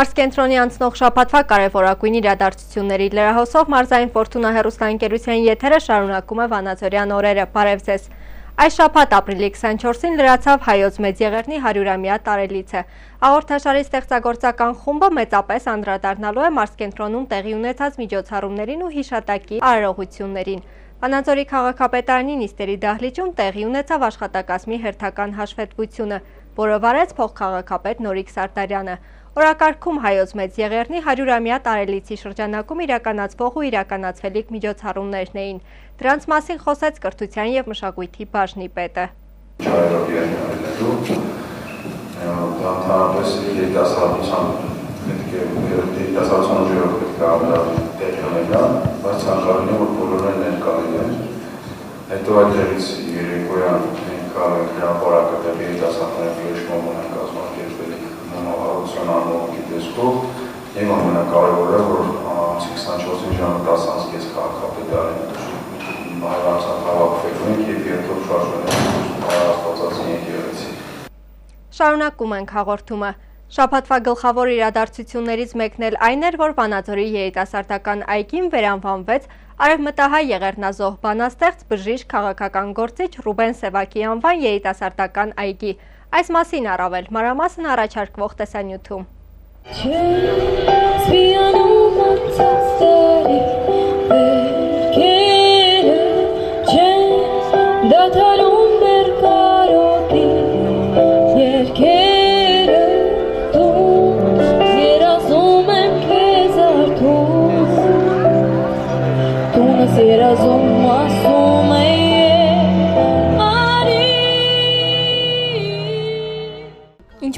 Մարզկենտրոնի անցնող շաբաթվա կարևորագույն իրադարձությունների լրահոսով մարզային Ֆորտունա հեռուստաընկերության եթերը շարունակում է Վանաձորյան օրերը։ Բարև ձեզ։ Այս շաբաթ ապրիլի 24-ին լրացավ Հայոց Մեծ Եղեռնի 100-ամյա տարելիցը։ Հաղորդաշարի ստեղծագործական խումբը մեծապես անդրադառնալու է մարզկենտրոնում տեղի ունեցած միջոցառումներին ու հիշատակի արարողություններին։ Վանաձորի քաղաքապետարանի նիստերի դահլիճում տեղի ունեցավ աշխատակազմի հերթական հաշվետվությունը, որը վարեց փոխքաղաքապետ Նորիկ Սարդարյանը։ Օրակարգում Հայոց Մեծ Եղեռնի 100-ամյա տարելիցի շրջանակում իրականացվող ու իրականացվելիք միջոցառումներն էին։ Դրանց մասին խոսեց Կրթության և մշակույթի բաժնի պետը։ Եվ ամենակարևորը, որ 24 ժամը 10:30 քաղաքապետարանի հայրենասան հավաքվելու ենք և երթով շարժվելու Աստվածածին եկեղեցի։ Շարունակում ենք հաղորդումը։ Շաբաթվա գլխավոր իրադարձություններից մեկն էլ այն էր, որ Վանաձորի երիտասարդական այգին վերանվանվեց արևմտահայ եղեռնազոհ բանաստեղծ բժիշկ քաղաքական գործիչ Ռուբեն Սևակի անվան երիտասարդական այգի։ Այս մասին առավել մանրամասն առաջարկվող տեսանյութում։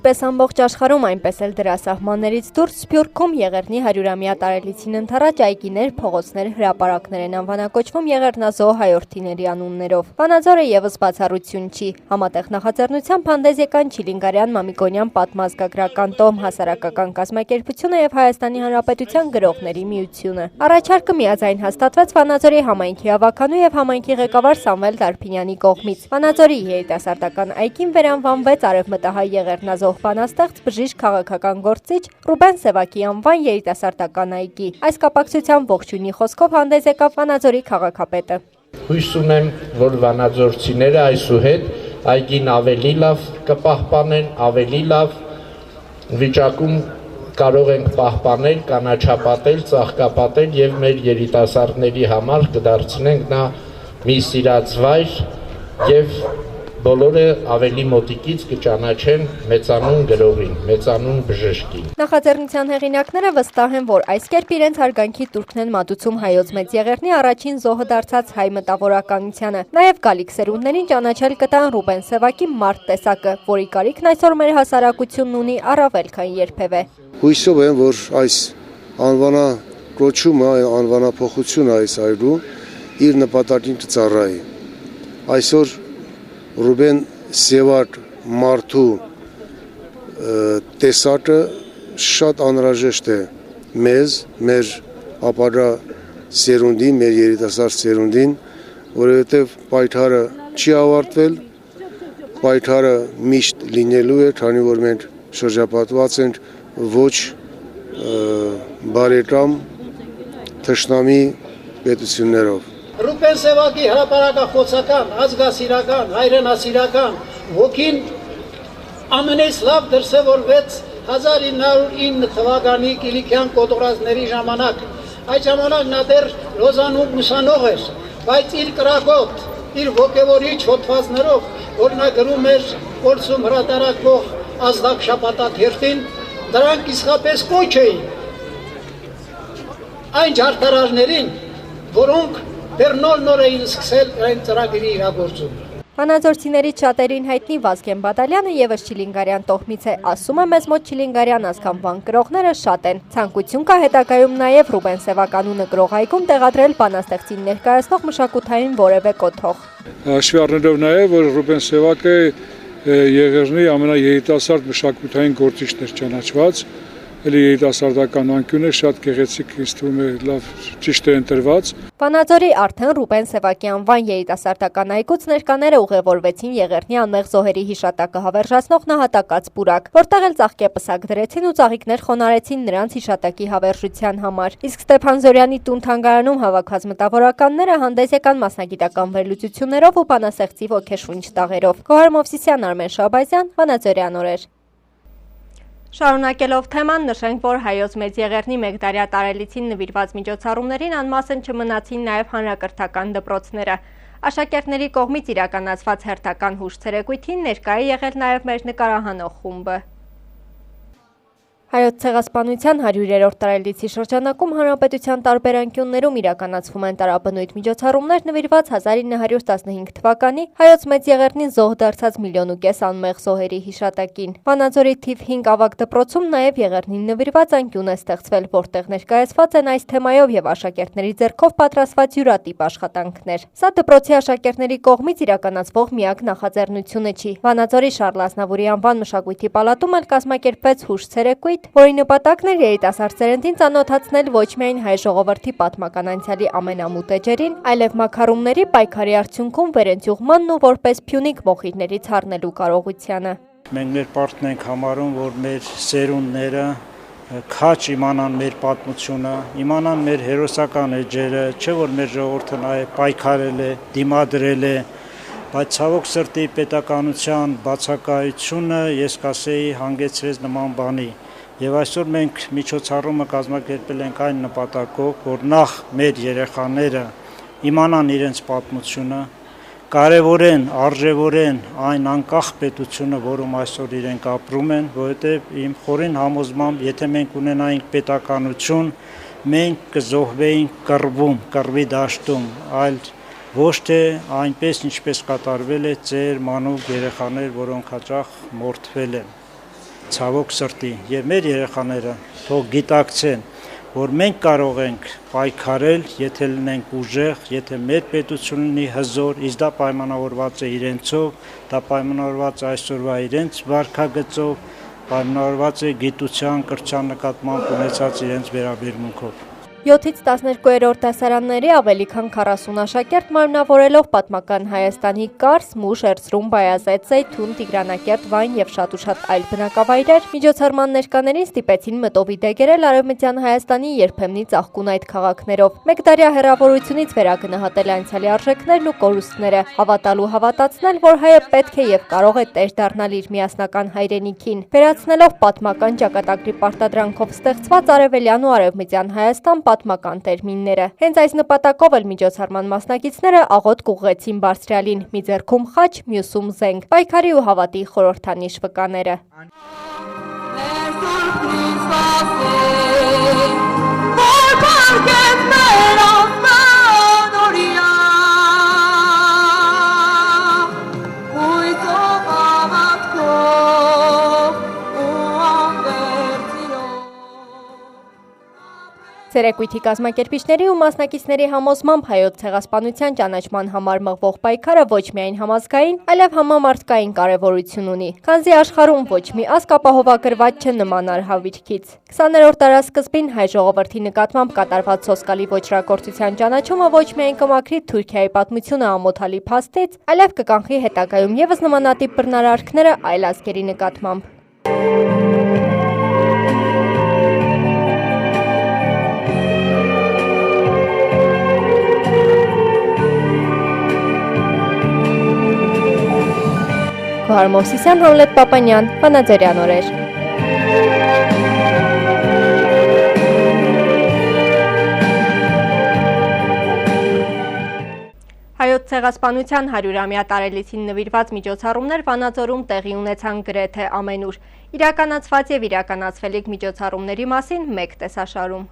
Ինչպես ամբողջ աշխարհում, այնպես էլ դրա սահմաններից դուրս Սփյուռքում Եղեռնի 100-ամյա տարելիցին ընթരാճ այգիներ, փողոցներ, հրապարակներ են անվանակոչվում եղեռնազոհ հայրենիների անուններով։ Վանաձորը եւս բացառություն չի։ Համատեղ նախաձեռնությամբ հանդես Չիլինգարյան Մամիկոնյան պատմազգագրական տոհմ հասարակական կազմակերպությունը եւ Հայաստանի Հանրապետության գրողների միությունը։ Առաջարկը միաձայն հաստատվեց Վանաձորի համայնքի ավականու եւ համայնքի ղեկավար Սամվել Դարփինյանի կողմից։ Վանաձորի երիտասարդական այգին վերանվանվեց արևմտահայ եղեռնազոհ բանաստեղծ բժիշկ քաղաքական գործիչ Ռուբեն Սևակի անվան երիտասարդական այգի։ Այս կապակցությամբ ողջույնի խոսքով հանդես եկավ Վանաձորի քաղաքապետը։ Հույս ունեմ, որ վանաձորցիները այսուհետ այգին ավելի լավ կպահպանեն, ավելի լավ վիճակում կարող ենք պահպանել, կանաչապատել, ծաղկապատել եւ մեր երիտասարդների համար կդարձնենք նա մի սիրած վայր եւ բոլորը ավելի մոտիկից կճանաչեն մեծանուն գրողին, մեծանուն բժշկին։ Նախաձեռնության հեղինակները վստահ են, որ այս կերպ իրենց հարգանքի տուրքն են մատուցում Հայոց Մեծ Եղեռնի առաջին զոհը դարձած հայ մտավորականությանը։ Նաև գալիք սերունդներին ճանաչել կտան Ռուբեն Սևակի մարդ տեսակը, որի կարիքն այսօր մեր հասարակությունն ունի առավել քան երբևէ։ Հույսով եմ, որ այս անվանակոչումը, անվանափոխությունը այս այգու իր նպատակին կծառայի։ Այսօր Ռուբեն Սևակ մարդու տեսակը շատ անհրաժեշտ է մեզ, մեր ապագա սերունդին, մեր երիտասարդ սերունդին, որովհետև պայքարը չի ավարտվել, պայքարը միշտ լինելու է, քանի որ մենք շրջապատված ենք ոչ բարեկամ թշնամի պետություններով։ Ռուբեն Սևակի հրապարակախոսական, ազգասիրական, հայրենասիրական ոգին ամենից լավ դրսևորվեց 1909 թվականի Կիլիկյան կոտորածների ժամանակ։ Այդ ժամանակ նա դեռ Լոզանում ուսանող էր, բայց իր կրակոտ, իր ոգևորիչ հոդվածներով, որ նա գրում էր Կորսում հրատարակվող ազդակ շաբաթաթերթին, դրանք իսկապես կոչ էին այն ջարդարարներին, որոնք դեռ նոր էին սկսել այն ծրագրի իրագործումը։ Վանաձորցիներից շատերին հայտնի Վազգեն Բադալյանը ևս Չիլինգարյան տոհմից է, ասում է մեզ մոտ Չիլինգարյան ազգանվան գրողները շատ են։ Ցանկություն կա հետագայում նաև Ռուբեն Սևակ անունը գրող այգում տեղադրել բանաստեղծին ներկայացնող մշակութային որևէ կոթող։ Հաշվի առնելով նաև, որ Ռուբեն Սևակը Եղեռնի ամենաերիտասարդ մշակութային գործիչն էր ճանաչված, էլի երիտասարդական անկյուն է, շատ գեղեցիկ, ինձ թվում է լավ ճիշտ է ընտրված։ Վանաձորի արդեն Ռուբեն Սևակի անվան երիտասարդական այգուց ներկաները ուղևորվեցին Եղեռնի անմեղ զոհերի հիշատակը հավերժացնող նահատակած պուրակ, որտեղ էլ ծաղկեպսակ դրեցին ու ծաղիկներ խոնարեցին նրանց հիշատակի հավերժության համար։ Իսկ Ստեփան Զորյանի տուն-թանգարանում հավաքված մտավորականները հանդես եկան մասնագիտական վերլուծություններով ու բանասեղծի ոգեշունչ տաղերով։ Գոհար Մովսիսյան, Արմեն Շաբազյան, Վանաձորյան օրեր։ Շարունակելով թեման, նշենք, որ Հայոց Մեծ Եղեռնի մեկ-դարյա տարելիցին նվիրված միջոցառումներին անմասն չմնացին նաև հանրակրթական դպրոցները։ Աշակերտների կողմից իրականացված հերթական հուշ ցերեկույթին ներկա է եղել նաև մեր նկարահանող խումբը։ Հայոց ցեղասպանության 100-րդ տարելիցի շրջանակում հանրապետության տարբեր անկյուններում իրականացվում են տարաբնույթ միջոցառումներ նվիրված 1915 թվականի Հայոց Մեծ Եղեռնին զոհ դարձած 1,5 միլիոն անմեղ զոհերի հիշատակին։ Վանաձորի թիվ 5 ավագ դպրոցում նաև Եղեռնին նվիրված անկյուն է ստեղծվել, որտեղ ներկայացված են այս թեմայով եւ աշակերտների ձեռքով պատրաստված յուրատիպ աշխատանքներ։ Սա դպրոցի աշակերտների կողմից իրականացվող միակ նախաձեռնությունը չի։ Վանաձորի Շարլ Ազնավուրի անվան մշակույթի պալատում էլ կազմակերպվեց հուշ ցերեկույթ, որի նպատակն էր երիտասարդ սերնդին ծանոթացնել ոչ միայն հայ ժողովրդի պատմական անցյալի ամենամութ էջերին, այլև մաքարումների պայքարի արդյունքում վերընծյուղմանն ու որպես փյունիկ մոխիրներից առնելու կարողությանը։ Մենք մեր պարտքն ենք համարում, որ մեր սերունդները քաչ իմանան մեր պատմությունը, իմանան մեր հերոսական էջերը, չէ որ մեր ժողովուրդը նաև պայքարել է, դիմադրել է, բայց ցավոք սրտի պետականության բացակայությունը, ես կասեի, հանգեցրեց նման բանի։ Եվ այսօր մենք միջոցառումը կազմակերպել ենք այն նպատակով, որ նախ մեր երեխաները իմանան իրենց պատմությունը, կարևորեն, արժևորեն այն անկախ պետությունը, որում այսօր իրենք ապրում են, որովհետև իմ խորին համոզմամբ, եթե մենք ունենայինք պետականություն, մենք կզոհվեինք կռվի դաշտում, այլ ոչ թե այնպես, ինչպես կատարվել է ծեր մանուկ երեխաներ, որոնք հաճախ մորթվել են։ Ցավոք սրտի եւ մեր երեխաները թող գիտակցեն, որ մենք կարող ենք պայքարել, եթե լինենք ուժեղ, եթե մեր պետությունն ունի հզոր, իսկ դա պայմանավորված է իրենցով, դա պայմանավորված է այսօրվա իրենց վարքագծով, պայմանավորված է գիտության, կրթության նկատմամբ ունեցած իրենց վերաբերմունքով։ 7-ից 12-րդ դասարանների ավելի քան 40 աշակերտ մարմնավորելով պատմական Հայաստանի Կարս, Մուշ, Էրզրում, Բայազեդ, Զեյթուն, Տիգրանակերտ, Վայն եւ շատ ու շատ այլ բնակավայրեր միջոցառման ներկաներին ստիպեցին մտովի դեգերել Արևմտյան Հայաստանի երբեմնի ծաղկուն այդ քաղաքներով։ Մեկ-դարյա հեռավորությունից վերագնահատել անցյալի արժեքներն ու կորուստները, հավատալ ու հավատացնել, որ հայը պետք է եւ կարող է տեր դառնալ իր միասնական հայրենիքին, վերացնելով պատմական ճակատագրի պարտադրանքով ստեղծված արևելյան ու արևմտյան Հայաստան պատմական տերմինները։ Հենց այս նպատակով էլ միջոցառման մասնակիցները աղոտ կուղղեցին Բարձրյալին՝ մի ձեռքում խաչ, մյուսում զենք, պայքարի ու հավատի խորհրդանիշ վկաները։ Ցերեկույթի կազմակերպիչների ու մասնակիցների համոզմամբ Հայոց ցեղասպանության ճանաչման համար մղվող պայքարը ոչ միայն համազգային, այլև համամարտկային կարևորություն ունի, քանզի աշխարհում ոչ մի ազգ ապահովագրված չէ նման արհավիրքից։ 20-րդ դարասկզբին հայ ժողովրդի նկատմամբ կատարված սոսկալի ոչրագործության ճանաչումը ոչ միայն կմաքրի Թուրքիայի պատմությունը ամոթալի փաստից, այլև կկանխի հետագայում ևս նմանատիպ բռնարարքները այլ ազգերի նկատմամբ։ Գոհար Մովսիսյան, Համլետ Պապանյան, Վանաձորյան օրեր։ Հայոց ցեղասպանության 100-ամյա տարելիցին նվիրված միջոցառումներ Վանաձորում տեղի ունեցան գրեթե ամենուր։ Իրականացված եւ իրականացվելիք միջոցառումների մասին մեկ տեսաշարում։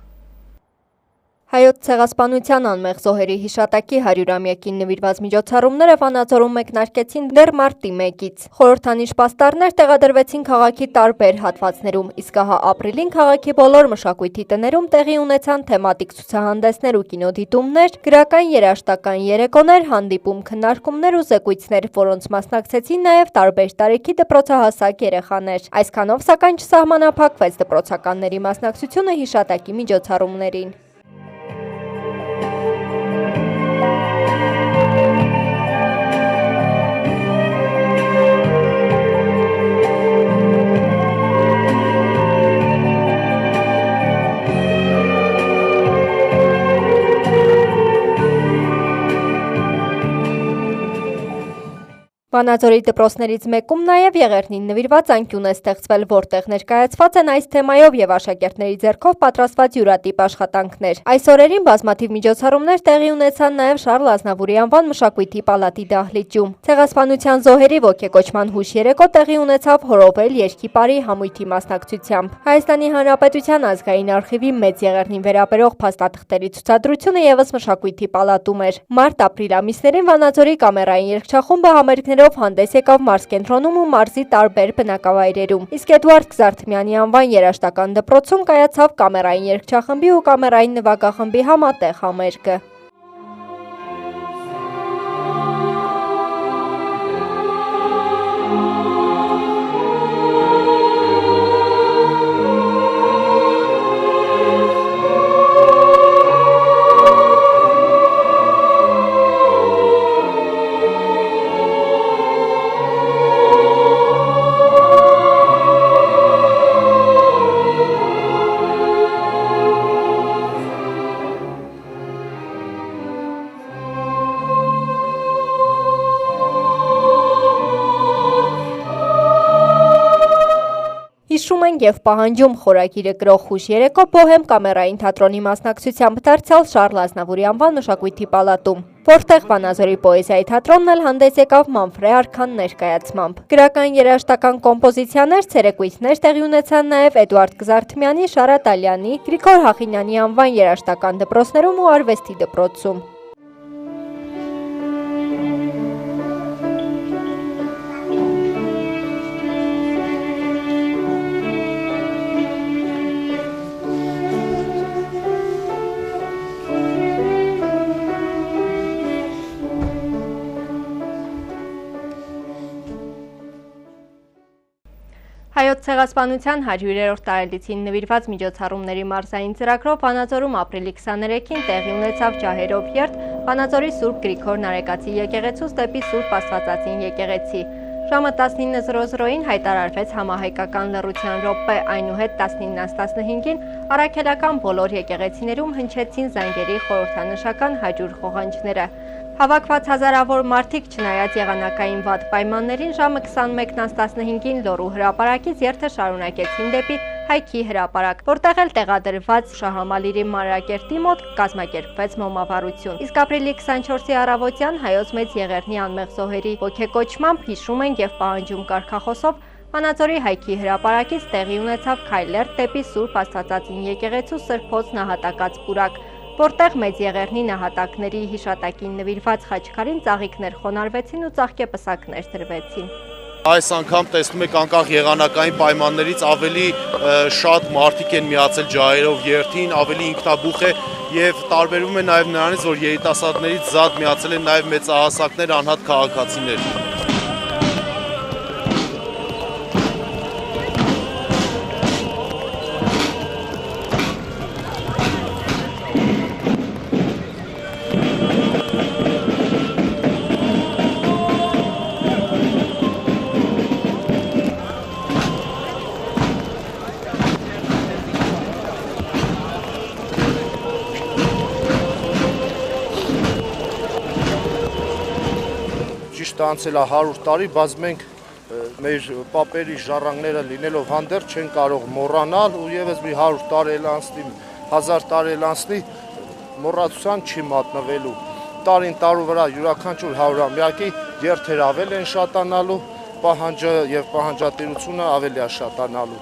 Հայոց ցեղասպանության անմեղ զոհերի հիշատակի 100-ամյակին նվիրված միջոցառումները Վանաձորում մեկնարկեցին դեռ մարտի 1-ից։ Խորհրդանիշ պաստառներ տեղադրվեցին քաղաքի տարբեր հատվածներում, իսկ ահա ապրիլին քաղաքի բոլոր մշակույթի տներում տեղի ունեցան թեմատիկ ցուցահանդեսներ ու կինոդիտումներ, գրական երաժշտական երեկոներ, հանդիպում, քննարկումներ ու զեկույցներ, որոնց մասնակցեցին նաև տարբեր տարիքի դպրոցահասակ երեխաներ։ Այսքանով սակայն չսահմանափակվեց դպրոցականների մասնակցությունը հիշատակի միջոցառումներին։ Վանաձորի դպրոցներից մեկում նաև Եղեռնին նվիրված անկյուն է ստեղծվել, որտեղ ներկայացված են այս թեմայով եւ աշակերտների ձեռքով պատրաստված յուրատիպ աշխատանքներ։ Այս օրերին բազմաթիվ միջոցառումներ տեղի ունեցան նաև Շարլ Ազնավուրի անվան մշակույթի պալատի դահլիճում։ Ցեղասպանության զոհերի ոգեկոչման հուշ երեկո տեղի ունեցավ Հորովել երգի պարի համույթի մասնակցությամբ։ Հայաստանի Հանրապետության ազգային արխիվի Մեծ Եղեռնին վերաբերող փաստաթղթերի ցուցադրությունը եւս մշակույթի պալատում էր։ Մարտ-ապրիլ ամիսներին Վանաձորի կամերային երգչախումբը համերգներով հանդես եկավ մարզկենտրոնում ու մարզի տարբեր բնակավայրերում։ Իսկ Էդուարդ Գզարթմյանի անվան երաժշտական դպրոցում կայացավ կամերային երգչախմբի ու կամերային նվագախմբի համատեղ համերգը։ Հիշում են և պահանջում խորագիրը կրող հուշ երեկո Բոհեմ կամերային թատրոնի մասնակցությամբ դարձյալ Շարլ Ազնավուրի անվան մշակույթի պալատում, որտեղ Վանաձորի պոեզիայի թատրոնն էլ հանդես եկավ Մանֆրե արքան ներկայացմամբ։ Գրական երաժշտական կոմպոզիցիաներ, ցերեկույթներ տեղի ունեցան նաև Էդուարդ Գզարթմյանի, Շարատ Ալյանի, Գրիգոր Հախինյանի անվան երաժշտական դպրոցներում ու արվեստի դպրոցում։ Հայոց ցեղասպանության 100-րդ տարելիցին նվիրված միջոցառումների մարզային ծրագրով Վանաձորում ապրիլի 23-ին տեղի ունեցավ ջահերով երթ Վանաձորի Սուրբ Գրիգոր Նարեկացի եկեղեցուց դեպի Սուրբ Աստվածածին եկեղեցի։ Ժամը 19:00-ին հայտարարվեց համահայկական լռության րոպե, այնուհետ 19:15-ին առաքելական բոլոր եկեղեցիներում հնչեցին զանգերի խորհրդանշական հաջուր խոհանջները։ Հավաքված հազարավոր մարդիկ չնայած եղանակային վատ պայմաններին ժամը 21:15-ին Լոռու հրապարակից երթը շարունակեցին դեպի Հայքի հրապարակ, որտեղ էլ տեղադրված Շահամալիրի մանրակերտի մոտ կազմակերպվեց մոմավառություն։ Իսկ ապրիլի 24-ի առավոտյան Հայոց Մեծ Եղեռնի անմեղ զոհերի ոգեկոչմամբ հիշում են և պահանջում կարգախոսով Վանաձորի Հայքի հրապարակից տեղի ունեցավ քայլերթ դեպի Սուրբ Աստվածածին եկեղեցու սրբոց նահատակած պուրակ, որտեղ Մեծ Եղեռնի նահատակների հիշատակին նվիրված խաչքարին ծաղիկներ խոնարհվեցին ու ծաղկեպսակներ դրվեցին։ Այս անգամ տեսնում եք անկախ եղանակային պայմաններից ավելի շատ մարդիկ են միացել ջահերով երթին, ավելի ինքնաբուխ է եւ տարբերվում է նաեւ նրանից, որ երիտասարդներից զատ միացել են նաեւ մեծահասակներ, անհատ քաղաքացիներ։ Անցել է 100 տարի, բայց մենք մեր պապերի ժառանգները լինելով հանդերձ չեն կարող մոռանալ ու եւս մի 100 տարի էլ անցնի, 1000 տարի էլ անցնի, մոռացության չի մատնվելու։ Տարին տարու վրա յուրաքանչյուր 100-ամյակի երթեր ավելի են շատանալու, պահանջը եւ պահանջատիրությունը ավելի է շատանալու։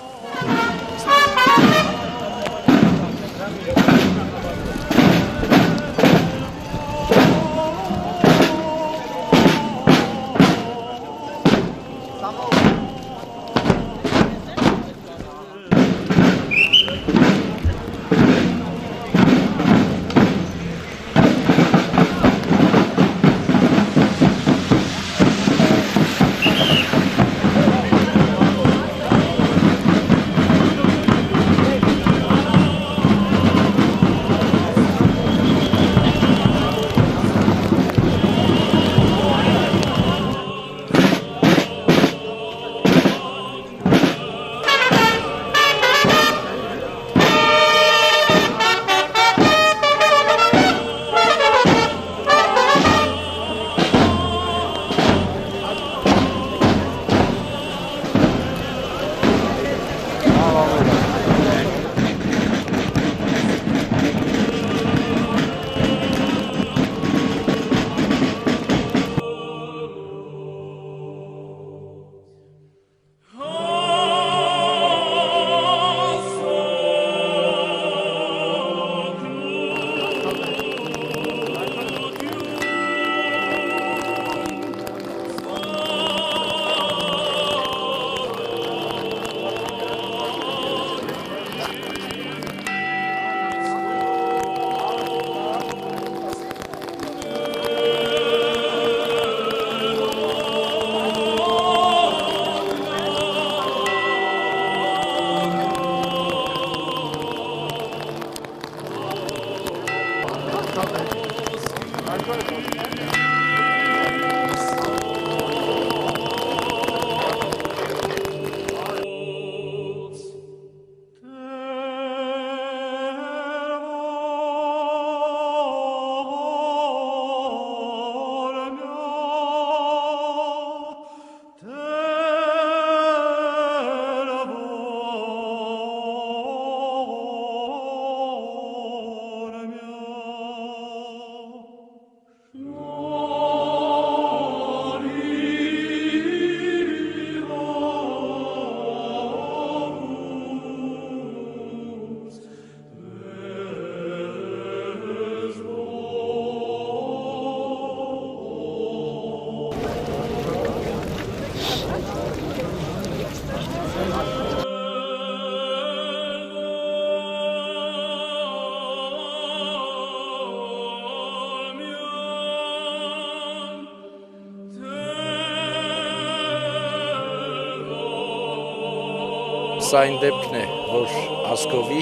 Սա այն դեպքն է, որ ազգովի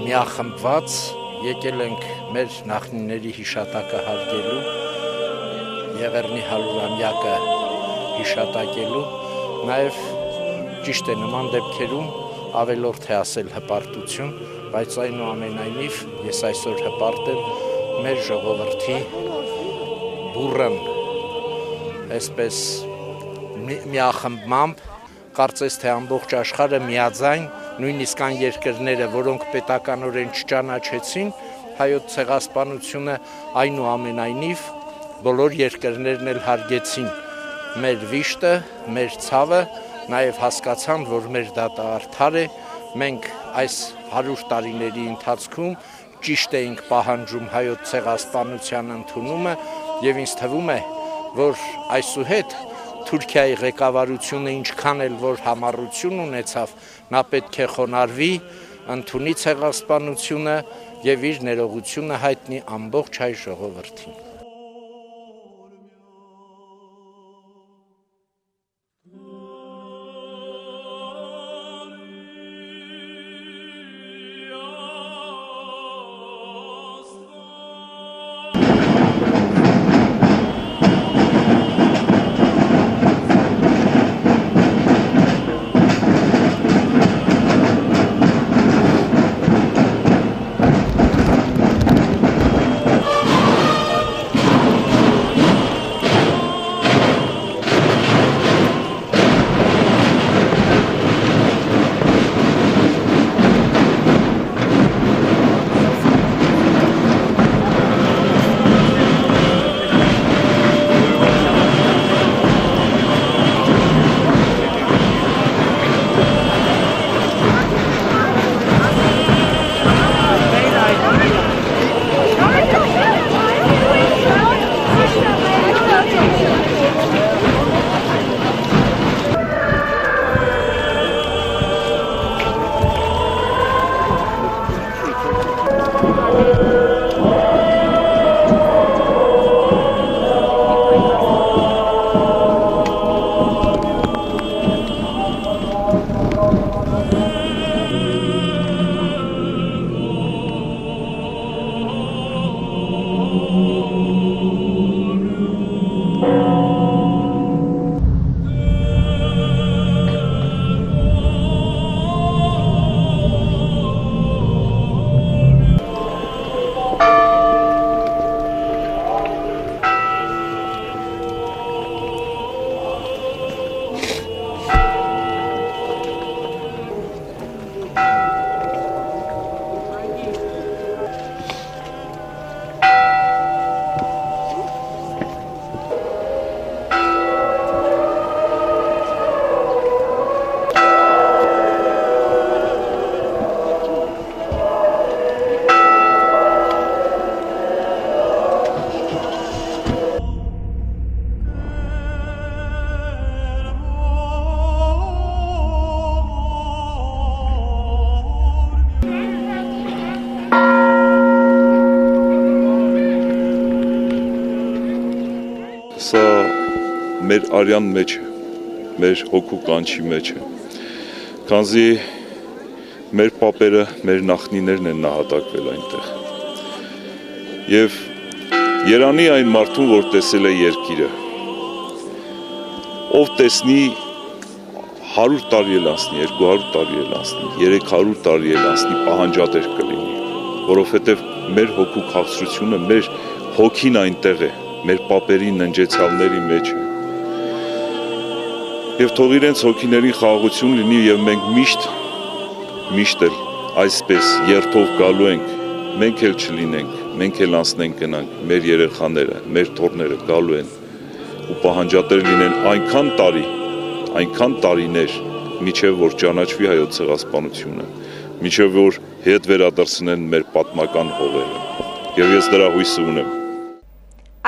միախմբված եկել ենք մեր նախնիների հիշատակը հարգելու, Եղեռնի 100-ամյակը հիշատակելու, նաև ճիշտ է նման դեպքերում ավելորդ է ասել հպարտություն, բայց այնուամենայնիվ ես այսօր հպարտ եմ մեր ժողովրդի բուռն, այսպես միախմբմամբ, կարծես թե ամբողջ աշխարհը միաձայն, նույնիսկ այն երկրները, որոնք պետականորեն չճանաչեցին հայոց ցեղասպանությունը, այնուամենայնիվ բոլոր երկրներն էլ հարգեցին մեր վիշտը, մեր ցավը, նաև հասկացան, որ մեր դատը արդար է, մենք այս 100 տարիների ընթացքում ճիշտ էինք պահանջում հայոց ցեղասպանության ընդունումը եւ ինձ թվում է, որ այսուհետ Թուրքիայի ղեկավարությունը ինչքան էլ որ համառություն ունեցավ, նա պետք է խոնարհվի, ընդունի ցեղասպանությունը եւ իր ներողությունը հայտնի ամբողջ հայ ժողովրդին։ Սա մեր արյան մեջ է, մեր հոգու կանչի մեջ է, քանզի մեր պապերը, մեր նախնիներն են նահատակվել այնտեղ։ Եվ Երանի այն մարդուն, որ տեսել է երկիրը, ով տեսնի 100 տարի էլ անցնի, 200 տարի էլ անցնի, 300 տարի էլ անցնի, պահանջատեր կլինի, որովհետև մեր հոգու քաղցրությունը, մեր հոգին այնտեղ է, մեր պապերի ննջեցյալների մեջ է։ Եվ թող իրենց հոգիներին խաղաղություն լինի եւ մենք միշտ էլ այսպես երթով գալու ենք, մենք էլ չլինենք, մենք էլ անցնենք գնանք, մեր երեխաները, մեր թոռները գալու են ու պահանջատեր լինեն այնքան տարիներ, միջև որ ճանաչվի հայոց ցեղասպանությունը, միջև որ հետ վերադարձնեն մեր պատմական հողերը։ Եվ ես դրա հույսը ունեմ։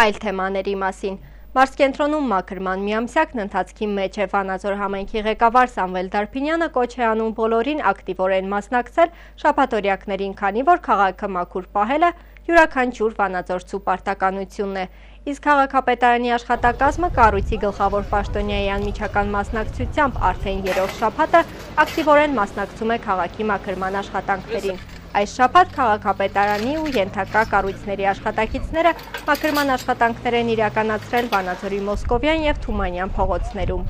Այլ թեմաների մասին Մարզկենտրոնում մաքրման միամսյակն ընթացքի մեջ է Վանաձոր համայնքի ղեկավար Սամվել Դարփինյանը կոչ է անում բոլորին ակտիվորեն մասնակցել շաբաթօրյակներին, քանի որ քաղաքը մաքուր պահելը յուրաքանչյուր վանաձորցու պարտականությունն է։ Իսկ քաղաքապետարանի աշխատակազմը կառույցի գլխավոր պաշտոնյայի անմիջական մասնակցությամբ արդեն 3-րդ շաբաթը ակտիվորեն մասնակցում է քաղաքի մաքրման աշխատանքներին։ Այս շաբաթ քաղաքապետարանի ու ենթակա կառույցների աշխատակիցները մաքրման աշխատանքներ են իրականացրել Վանաձորի Մոսկովյան և Թումանյան փողոցներում։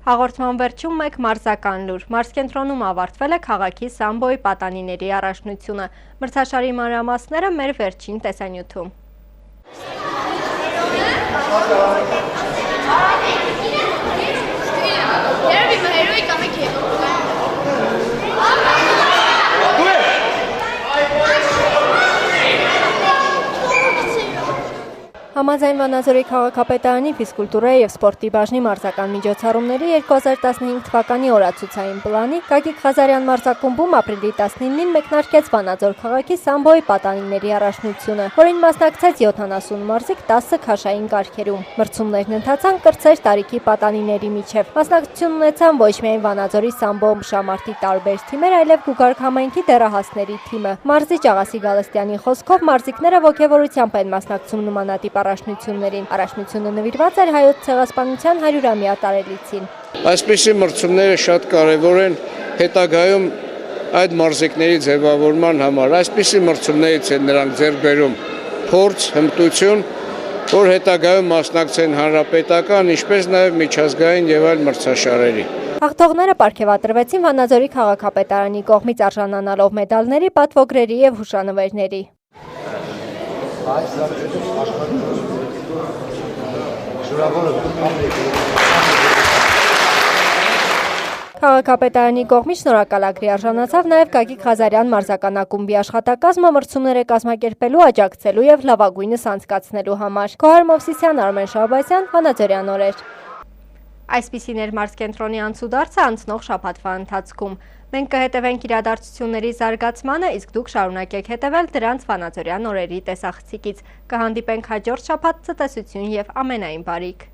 Հաղորդման վերջում մեկ մարզական լուր։ Մարզկենտրոնում ավարտվել է քաղաքի սամբոյի պատանիների առաջնությունը։ Մրցաշարի մանրամասները մեր վերջին տեսանյութում։ Համաձայն Վանաձորի քաղաքապետարանի ֆիզկուլտուրայի և սպորտի բաժնի մարզական միջոցառումների 2015 թվականի օրացուցային պլանի Գագիկ Ղազարյան մարզակումբում ապրիլի 19-ին մեկնարկեց Վանաձոր քաղաքի սամբոյի պատանիների առաջնությունը, որին մասնակցեց 70 մարզիկ 10 քաշային կարգերում։ Մրցումներն ընթացան կրտսեր տարիքի պատանիների միջև։ Մասնակցություն ունեցան ոչ միայն Վանաձորի սամբո ըմբշամարտի տարբեր թիմեր, այլև Գուգարք համայնքի դեռահասների թիմը։ Մարզիչ Աղասի Գալստյանի խոսքով մարզիկները ոգևորությամբ են մասնակցում նմանատիպ առաջնություններին։ Առաջնությունը նվիրված էր հայոց ցեղասպանության 100-ամյա տարելիցին։ Այսպիսի մրցումները շատ կարևոր են հետագայում այդ մարզիկների ձևավորման համար։ Այսպիսի մրցումներից են նրանք ձեռք բերում փորձ, հմտություն, որ հետագայում մասնակցեն հանրապետական, ինչպես նաև միջազգային եւ այլ մրցաշարերի։ Հաղթողները պարգևատրվեցին Վանաձորի քաղաքապետարանի կողմից արժանանալով մեդալների, պատվոգրերի եւ հուշանվերների։ Քաղաքապետարանի կողմից շնորհակալագրի արժանացավ նաև Գագիկ Ղազարյան մարզական ակումբի աշխատակազմը մրցումները կազմակերպելու, աջակցելու եւ լավագույնս անցկացնելու համար։ Գոհար Մովսիսյան, Արմեն Շահբազյան, Վանաձորյան օրեր։ Այսպիսին էր մարզկենտրոնի անցուդարձը անցնող շաբաթվա ընթացքում։ Մենք կհետևենք իրադարձությունների զարգացմանը, իսկ դուք շարունակեք հետևել դրանց Վանաձորյան օրերի տեսախցիկից։ Կհանդիպենք հաջորդ շաբաթ, ցտեսություն եւ ամենայն բարիք։